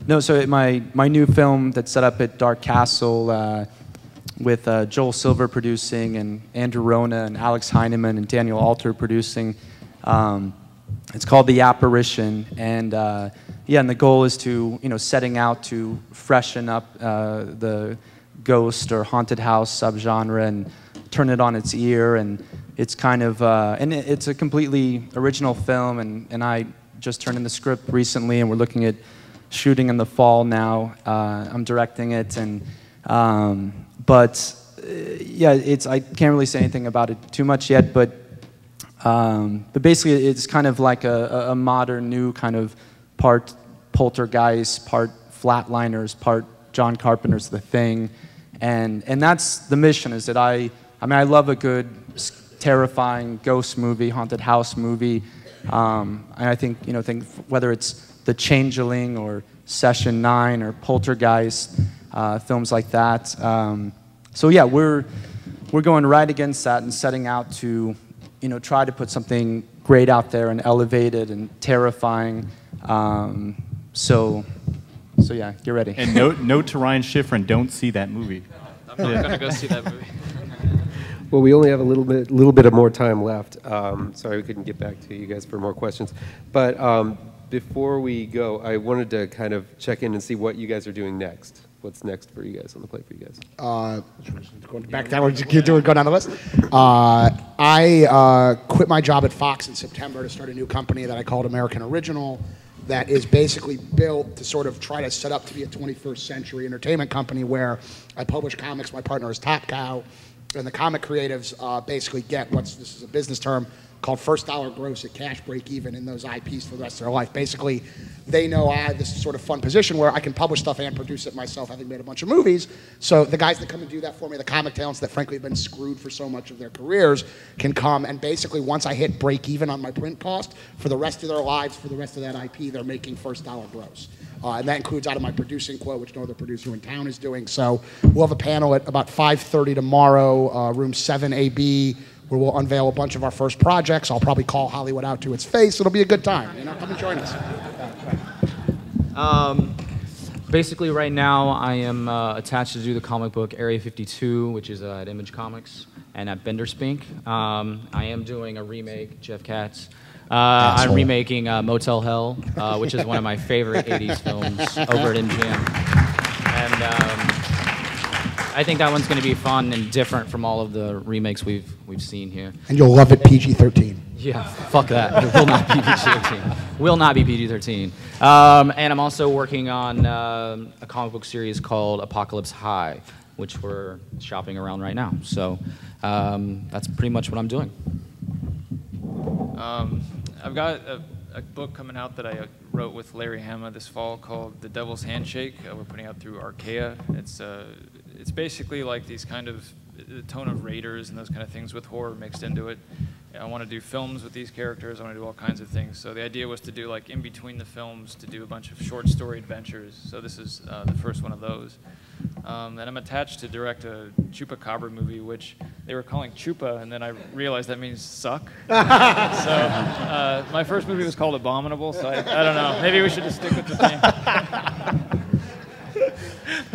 No, so my new film that's set up at Dark Castle with Joel Silver producing and Andrew Rona and Alex Heineman and Daniel Alter producing. It's called The Apparition, and yeah, and the goal is to, setting out to freshen up the ghost or haunted house subgenre and turn it on its ear. And it's kind of, it's a completely original film, and I just turned in the script recently, and we're looking at shooting in the fall now. I'm directing it, and but yeah, I can't really say anything about it too much yet, but basically it's kind of like a modern new kind of part Poltergeist, part Flatliners, part John Carpenter's The Thing, and that's the mission. Is that I love a good terrifying ghost movie, haunted house movie, and I think whether it's The Changeling or Session 9 or Poltergeist, films like that. So yeah, we're going right against that and setting out to try to put something great out there and elevated and terrifying. So yeah, get ready. And note to Ryan Schifrin, don't see that movie. I'm not gonna go see that movie. Well, we only have a little bit of more time left. Sorry we couldn't get back to you guys for more questions. But before we go, I wanted to kind of check in and see what you guys are doing next. What's next for you guys, on the plate for you guys? Back down, go down the list. I quit my job at Fox in September to start a new company that I called American Original, that is basically built to sort of try to set up to be a 21st century entertainment company where I publish comics. My partner is Top Cow, and the comic creatives basically get this is a business term called first dollar gross at cash break even in those IPs for the rest of their life. Basically, they know I have this sort of fun position where I can publish stuff and produce it myself, having made a bunch of movies. So the guys that come and do that for me, the comic talents that frankly have been screwed for so much of their careers, can come and basically once I hit break even on my print cost, for the rest of their lives, for the rest of that IP, they're making first dollar gross. And that includes out of my producing quote, which no other producer in town is doing. So we'll have a panel at about 5:30 tomorrow, room 7AB, where we'll unveil a bunch of our first projects. I'll probably call Hollywood out to its face. It'll be a good time. Come and join us. Basically, right now, I am attached to do the comic book Area 52, which is at Image Comics, and at Benderspink. I am doing a remake, Jeff Katz. I'm remaking Motel Hell, which is one of my favorite 80s films over at MGM. And I think that one's going to be fun and different from all of the remakes we've seen here. And you'll love it PG-13. Yeah, fuck that. It will not be PG-13. Will not be PG-13. And I'm also working on a comic book series called Apocalypse High, which we're shopping around right now. So that's pretty much what I'm doing. I've got a book coming out that I wrote with Larry Hama this fall called The Devil's Handshake. We're putting out through Archaea. It's basically like these kind of the tone of Raiders and those kind of things with horror mixed into it. I want to do films with these characters. I want to do all kinds of things. So the idea was to do, like, in between the films, to do a bunch of short story adventures. So this is the first one of those. And I'm attached to direct a Chupacabra movie, which they were calling Chupa, and then I realized that means suck. So my first movie was called Abominable, so I don't know. Maybe we should just stick with the theme.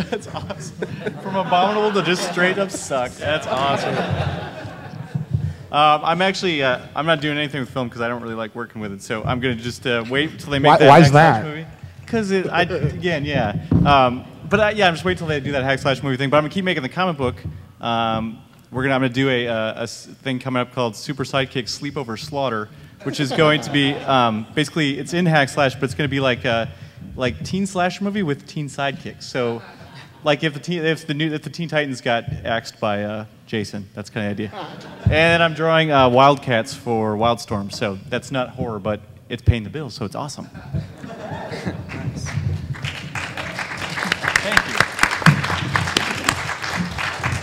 That's awesome. From Abominable to just straight up suck. That's awesome. I'm actually, I'm not doing anything with film because I don't really like working with it, so I'm going to just wait until they make that Why is that? movie. Because, again, yeah. Yeah, I'm just waiting until they do that hack slash movie thing. But I'm gonna keep making the comic book. I'm gonna do a thing coming up called Super Sidekick Sleepover Slaughter, which is going to be basically it's in hack slash, but it's gonna be like a teen slash movie with teen sidekicks. So, like if the Teen Titans got axed by Jason, that's kind of the idea. And I'm drawing Wildcats for Wildstorm. So that's not horror, but it's paying the bills, so it's awesome. Nice.